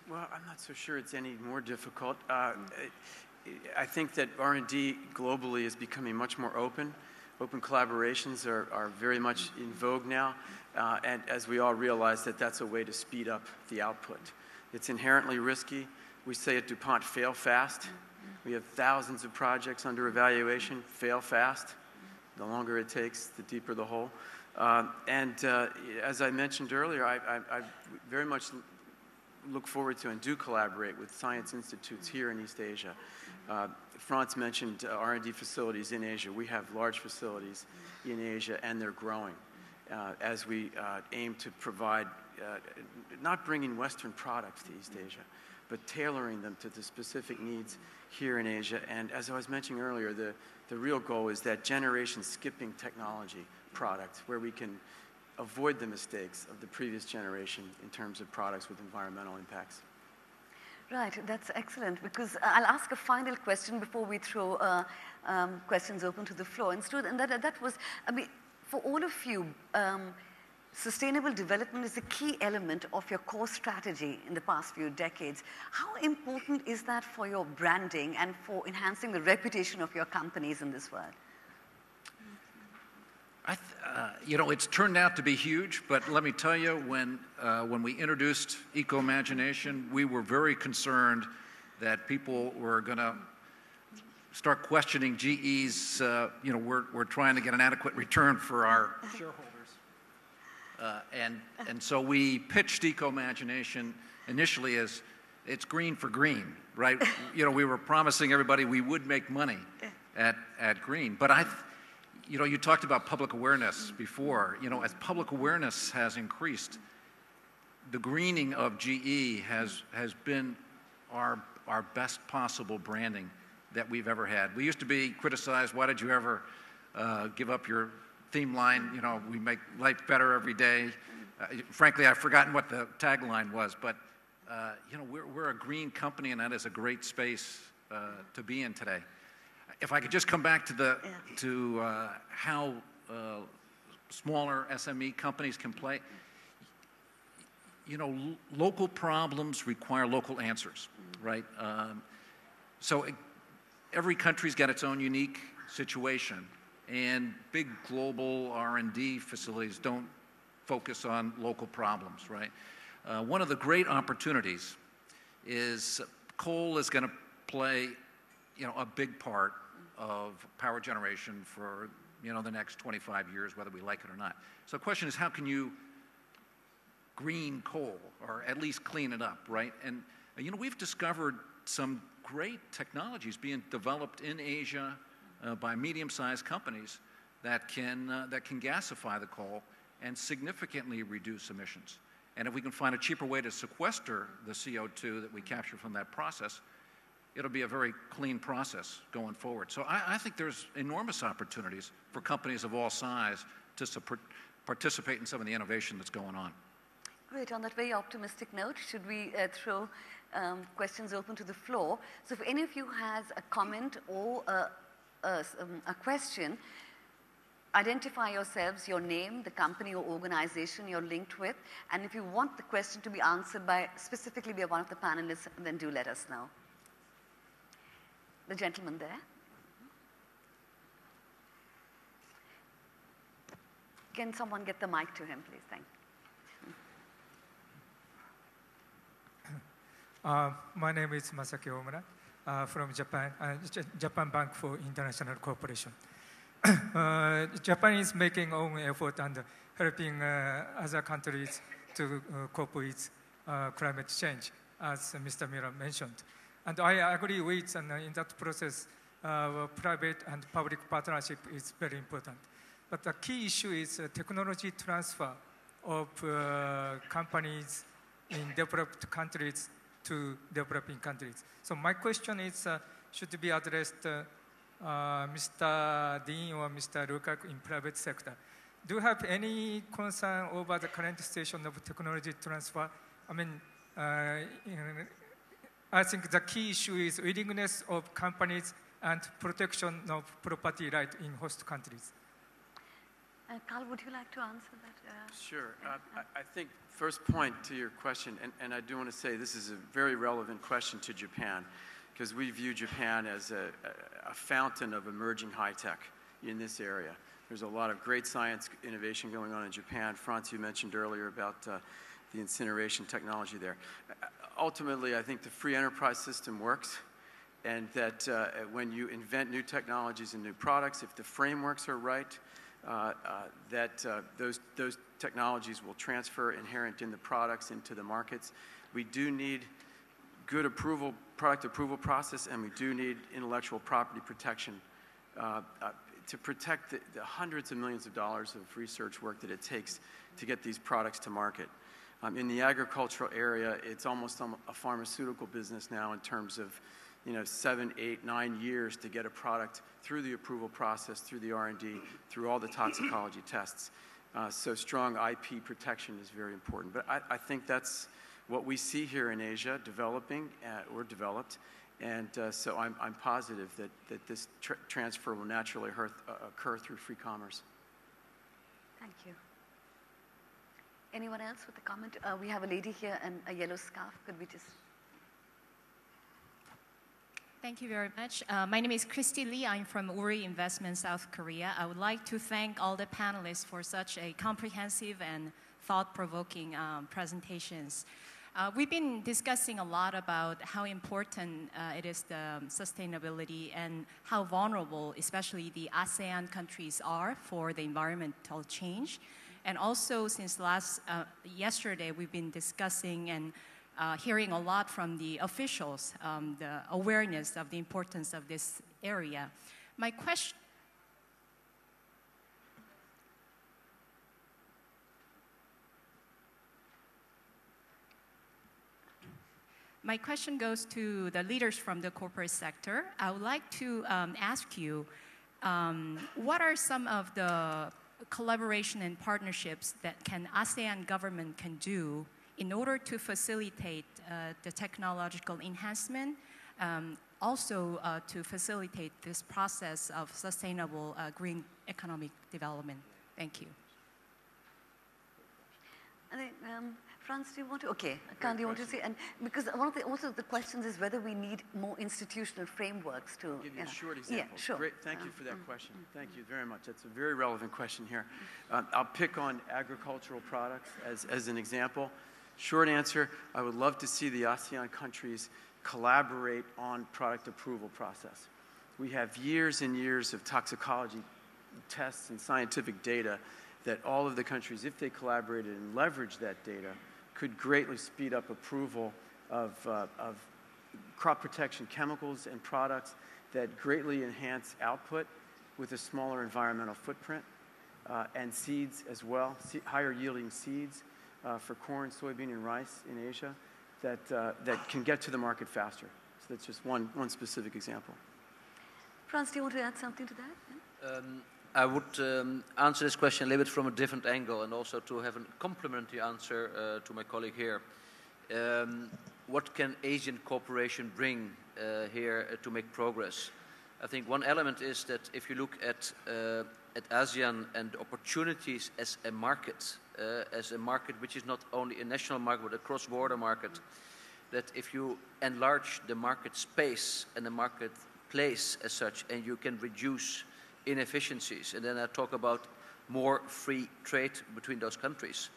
S5: Well, I'm not so sure it's any more difficult. I think that R&D globally is becoming much more open. Open collaborations are very much in vogue now, and as we all realize that that's a way to speed up the output. It's inherently risky. We say at DuPont, fail fast. We have thousands of projects under evaluation. Fail fast. The longer it takes, the deeper the hole. As I mentioned earlier, I very much look forward to and do collaborate with science institutes here in East Asia. Frans mentioned R&D facilities in Asia. We have large facilities in Asia, and they're growing as we aim to provide, not bringing Western products to East Asia, but tailoring them to the specific needs here in Asia. And as I was mentioning earlier, the real goal is that generation skipping technology product where we can avoid the mistakes of the previous generation in terms of products with environmental impacts.
S1: Right, that's excellent, because I'll ask a final question before we throw questions open to the floor. And Stuart, and that was, I mean, for all of you, sustainable development is a key element of your core strategy in the past few decades. How important is that for your branding and for enhancing the reputation of your companies in this world?
S4: You know, it's turned out to be huge, but let me tell you, when we introduced Ecomagination, we were very concerned that people were going to start questioning GE's, you know, we're trying to get an adequate return for our shareholders. And so we pitched Ecomagination initially as it's green for green, right? You know, we were promising everybody we would make money at green. But you know, you talked about public awareness before. You know, as public awareness has increased, the greening of GE has been our best possible branding that we've ever had. We used to be criticized, why did you ever give up your theme line? You know, we make life better every day. Frankly, I've forgotten what the tagline was, but you know, we're a green company, and that is a great space to be in today. If I could just come back to how smaller SME companies can play, you know, local problems require local answers, right? So every country's got its own unique situation, and big global R&D facilities don't focus on local problems, right? One of the great opportunities is coal is going to play, you know, a big part of power generation for, you know, the next 25 years, whether we like it or not. So the question is, how can you green coal, or at least clean it up, right? And, you know, we've discovered some great technologies being developed in Asia by medium-sized companies that can gasify the coal and significantly reduce emissions. And if we can find a cheaper way to sequester the CO2 that we capture from that process, it'll be a very clean process going forward. So I think there's enormous opportunities for companies of all size to participate in some of the innovation that's going on.
S1: Great. On that very optimistic note, should we throw questions open to the floor? So if any of you has a comment or a question, identify yourselves, your name, the company or organization you're linked with, and if you want the question to be answered specifically by one of the panelists, then do let us know. The gentleman there. Can someone get the mic to him, please? Thank you.
S7: My name is Masaki Omura from Japan, Japan Bank for International Cooperation. Japan is making own effort and helping other countries to cope with climate change, as Mr. Muller mentioned. And I agree with, and in that process, private and public partnership is very important. But the key issue is technology transfer of companies in developed countries to developing countries. So my question is, should be addressed Mr. Dean or Mr. Lukach in private sector. Do you have any concern over the current situation of technology transfer? I mean, I think the key issue is willingness of companies and protection of property right in host countries.
S1: Carl, would you like to answer that?
S5: Sure. I think first point to your question, and I do want to say this is a very relevant question to Japan, because we view Japan as a fountain of emerging high tech in this area. There's a lot of great science innovation going on in Japan. Frans, you mentioned earlier about the incineration technology there. Ultimately, I think the free enterprise system works, and that when you invent new technologies and new products, if the frameworks are right, those technologies will transfer inherent in the products into the markets. We do need good product approval process, and we do need intellectual property protection to protect the hundreds of millions of dollars of research work that it takes to get these products to market. In the agricultural area, it's almost a pharmaceutical business now in terms of 7, 8, 9 years to get a product through the approval process, through the R&D, through all the toxicology tests. So strong IP protection is very important. But I think that's what we see here in Asia, developing or developed. And so I'm positive that this transfer will naturally occur through free commerce.
S1: Thank you. Anyone else with a comment? We have a lady here in a yellow scarf. Could we just...
S8: Thank you very much. My name is Christy Lee. I'm from Uri Investment, South Korea. I would like to thank all the panelists for such a comprehensive and thought-provoking presentations. We've been discussing a lot about how important it is, the sustainability, and how vulnerable, especially the ASEAN countries, are for the environmental change. And also, since yesterday, we've been discussing and hearing a lot from the officials, the awareness of the importance of this area. My question goes to the leaders from the corporate sector. I would like to ask you, what are some of the collaboration and partnerships that ASEAN government can do in order to facilitate the technological enhancement, also to facilitate this process of sustainable green economic development? Thank you.
S1: I think, Frans, do you want to? Okay, Khan, do you want to say? And because one of the questions is whether we need more institutional frameworks to.
S5: I'll give you a short example.
S1: Yeah, sure.
S5: Great, thank you for that question. Thank you very much. That's a very relevant question here. I'll pick on agricultural products as an example. Short answer, I would love to see the ASEAN countries collaborate on product approval process. We have years and years of toxicology tests and scientific data that all of the countries, if they collaborated and leveraged that data, could greatly speed up approval of crop protection chemicals and products that greatly enhance output with a smaller environmental footprint, and seeds as well, higher yielding seeds for corn, soybean, and rice in Asia that can get to the market faster. So that's just one specific example.
S1: Frans, do you want to add something to that?
S6: I would answer this question a little bit from a different angle, and also to have a complementary answer to my colleague here. What can Asian cooperation bring here to make progress? I think one element is that if you look at ASEAN and opportunities as a market which is not only a national market but a cross-border market, that if you enlarge the market space and the marketplace as such, and you can reduce inefficiencies, and then I talk about more free trade between those countries,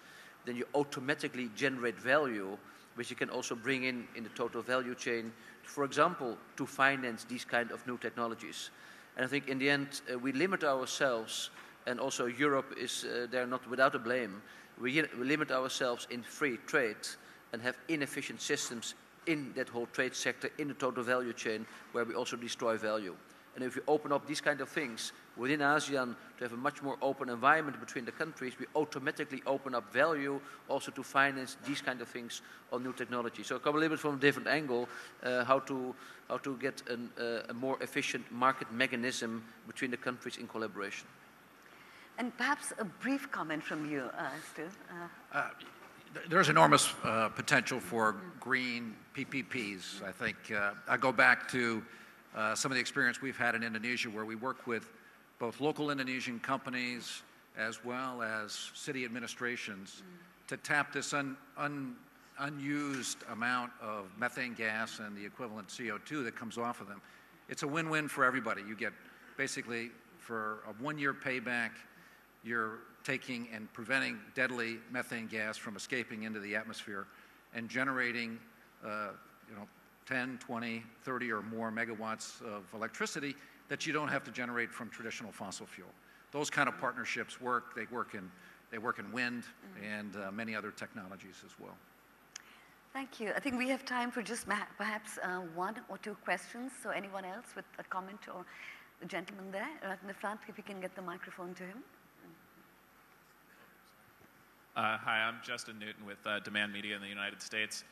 S6: then you automatically generate value, which you can also bring in the total value chain, for example, to finance these kind of new technologies. And I think in the end, we limit ourselves, and also Europe is there not without a blame. We limit ourselves in free trade and have inefficient systems in that whole trade sector, in the total value chain, where we also destroy value. And if you open up these kind of things within ASEAN to have a much more open environment between the countries, we automatically open up value also to finance these kind of things on new technology. So I come a little bit from a different angle, how to get a more efficient market mechanism between the countries in collaboration.
S1: And perhaps a brief comment from you, Stuart.
S4: There's enormous potential for green PPPs. I think I go back to some of the experience we've had in Indonesia, where we work with both local Indonesian companies as well as city administrations to tap this unused amount of methane gas and the equivalent CO2 that comes off of them. It's a win-win for everybody. You get basically, for a 1-year payback, you're taking and preventing deadly methane gas from escaping into the atmosphere and generating 10, 20, 30 or more megawatts of electricity that you don't have to generate from traditional fossil fuel. Those kind of partnerships work. They work in wind and many other technologies as well.
S1: Thank you. I think we have time for just perhaps 1 or 2 questions. So anyone else with a comment, or the gentleman there right in the front, if you can get the microphone to him.
S9: Hi, I'm Justin Newton with Demand Media in the United States.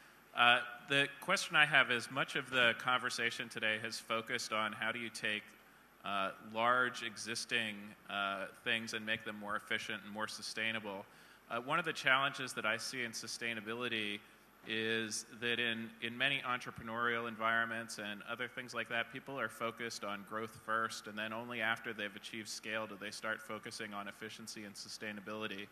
S9: The question I have is, much of the conversation today has focused on how do you take large existing things and make them more efficient and more sustainable. One of the challenges that I see in sustainability is that in many entrepreneurial environments and other things like that, people are focused on growth first, and then only after they've achieved scale do they start focusing on efficiency and sustainability.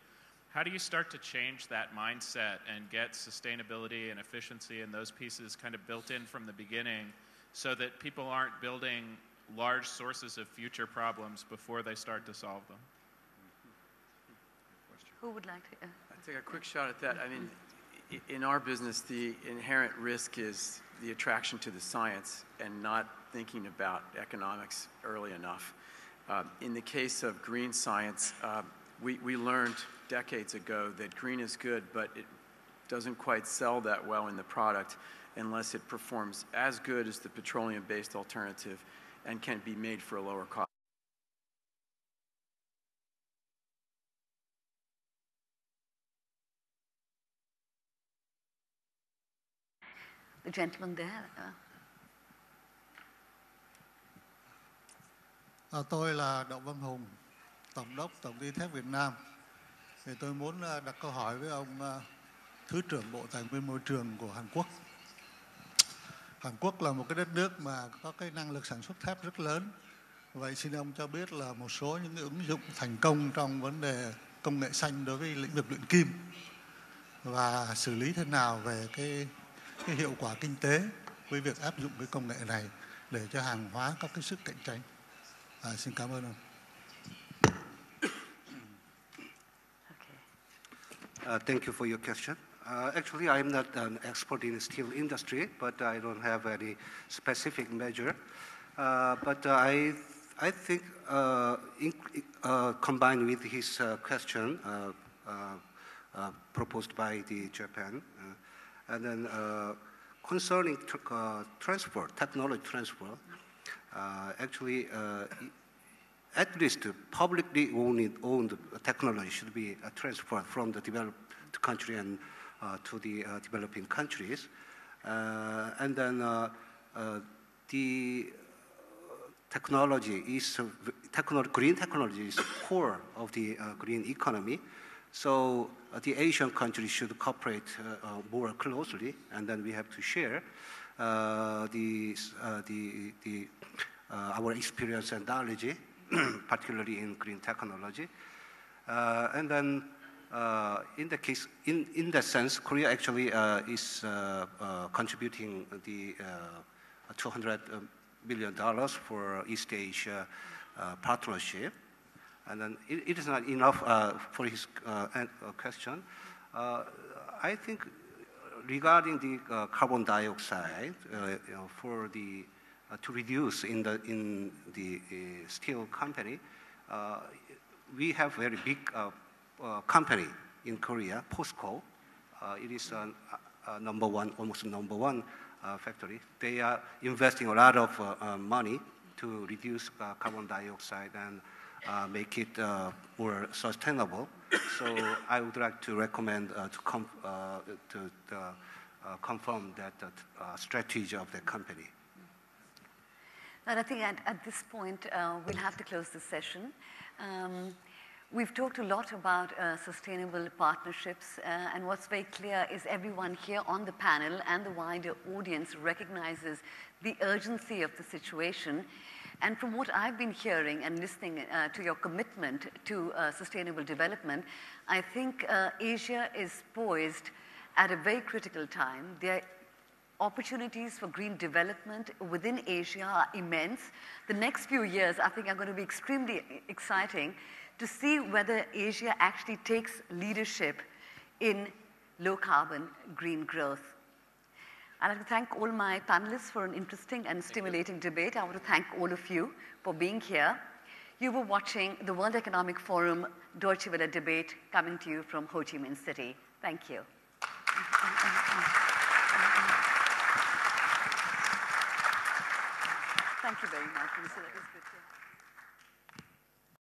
S9: How do you start to change that mindset and get sustainability and efficiency and those pieces kind of built in from the beginning so that people aren't building large sources of future problems before they start to solve them?
S1: Who would like to?
S5: I'll take a quick shot at that. I mean, in our business, the inherent risk is the attraction to the science and not thinking about economics early enough. In the case of green science, we learned decades ago that green is good, but it doesn't quite sell that well in the product unless it performs as good as the petroleum-based alternative and can be made for a lower cost.
S1: The gentleman there.
S10: Tôi là Đậu Văn Hùng, Tổng đốc Tổng ty thép Việt Nam. Thì tôi muốn đặt câu hỏi với ông Thứ trưởng Bộ Tài nguyên Môi trường của Hàn Quốc. Hàn Quốc là một cái đất nước mà có cái năng lực sản xuất thép rất lớn. Vậy xin ông cho biết là một số những cái ứng dụng thành công trong vấn đề công nghệ xanh đối với lĩnh vực luyện kim và xử lý thế nào về cái hiệu quả kinh tế với việc áp dụng cái công nghệ này để cho hàng hóa có cái sức cạnh tranh. Xin cảm ơn ông.
S3: Thank you for your question. Actually, I'm not an expert in the steel industry, but I don't have any specific measure. But I think combined with his question proposed by the Japan, and then concerning technology transfer, actually, at least publicly owned technology should be transferred from the developed country and to the developing countries. And then the green technology is core of the green economy. So the Asian countries should cooperate more closely, and then we have to share our experience and knowledge, particularly in green technology. And then in that sense, Korea actually is contributing the $200 million for East Asia partnership. And then it is not enough for his question. I think regarding the carbon dioxide, for the to reduce in the steel company, we have very big company in Korea, POSCO. It is almost number one factory. They are investing a lot of money to reduce carbon dioxide and make it more sustainable. So I would like to recommend to confirm that strategy of the company.
S1: And I think at this point, we'll have to close the session. We've talked a lot about sustainable partnerships, and what's very clear is everyone here on the panel and the wider audience recognizes the urgency of the situation. And from what I've been hearing and listening to your commitment to sustainable development, I think Asia is poised at a very critical time. There are opportunities for green development within Asia are immense. The next few years, I think, are going to be extremely exciting to see whether Asia actually takes leadership in low-carbon green growth. I'd like to thank all my panelists for an interesting and stimulating debate. I want to thank all of you for being here. You were watching the World Economic Forum Deutsche Welle debate coming to you from Ho Chi Minh City. Thank you. Thank you very much, Mr. That was good.